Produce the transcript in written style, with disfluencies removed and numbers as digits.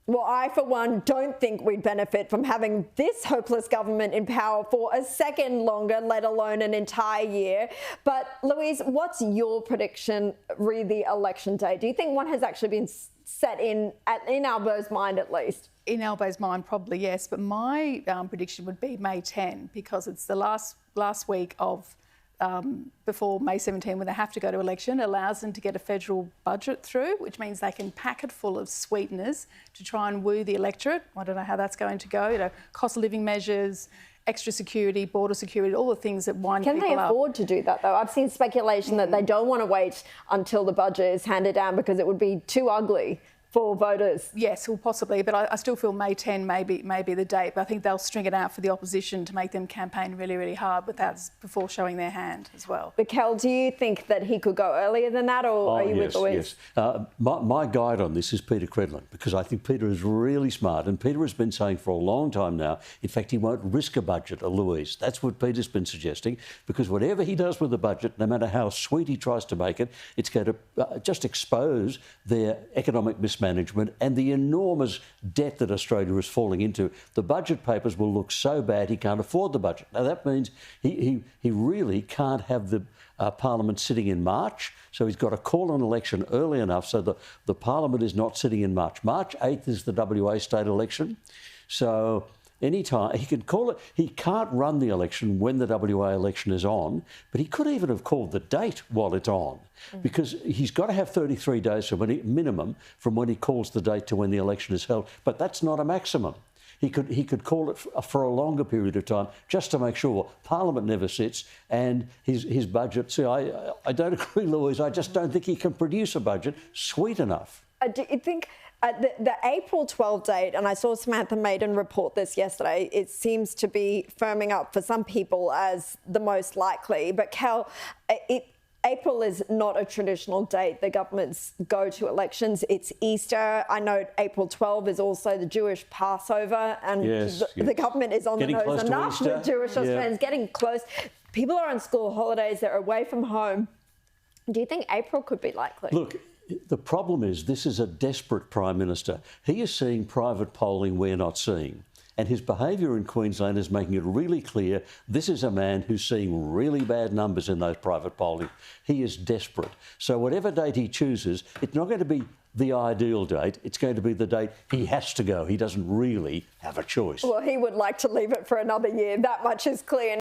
Well, I, for one, don't think we'd benefit from having this hopeless government in power for a second longer, let alone an entire year. But, Louise, what's your prediction re the election day? Do you think one has actually been set in Albo's mind at least? In Albo's mind, probably yes. But my prediction would be May 10, because it's the last week of before May 17, when they have to go to election. It allows them to get a federal budget through, which means they can pack it full of sweeteners to try and woo the electorate. I don't know how that's going to go. You know, cost of living measures, extra security, border security, all the things that wind people up. Can they afford to do that, though? I've seen speculation that they don't want to wait until the budget is handed down because it would be too ugly for voters. Yes, well, possibly, but I still feel May 10 may be the date. But I think they'll string it out for the opposition to make them campaign really, really hard before showing their hand as well. But Kel, do you think that he could go earlier than that, or are you with Louise? Yes. My guide on this is Peter Credlin, because I think Peter is really smart, and Peter has been saying for a long time now, in fact, he won't risk a budget, Louise. That's what Peter's been suggesting, because whatever he does with the budget, no matter how sweet he tries to make it, it's going to just expose their economic mismanagement and the enormous debt that Australia is falling into. The budget papers will look so bad he can't afford the budget. Now, that means he really can't have the Parliament sitting in March, so he's got to call an election early enough so the Parliament is not sitting in March. March 8th is the WA state election, so anytime he can call it. He can't run the election when the WA election is on, but he could even have called the date while it's on, because he's got to have 33 days minimum from when he calls the date to when the election is held. But that's not a maximum. He could call it for a longer period of time just to make sure Parliament never sits and his budget. See, I don't agree, Louise. I just don't think he can produce a budget sweet enough. Do you think the April 12 date, and I saw Samantha Maiden report this yesterday, it seems to be firming up for some people as the most likely. But Kel, April is not a traditional date. The governments go to elections. It's Easter. I know April 12 is also the Jewish Passover, and the government is on the nose enough with Jewish Australians. Getting close. People are on school holidays. They're away from home. Do you think April could be likely? Look, the problem is this is a desperate Prime Minister. He is seeing private polling we're not seeing. And his behaviour in Queensland is making it really clear this is a man who's seeing really bad numbers in those private polling. He is desperate. So whatever date he chooses, it's not going to be the ideal date. It's going to be the date he has to go. He doesn't really have a choice. Well, he would like to leave it for another year. That much is clear.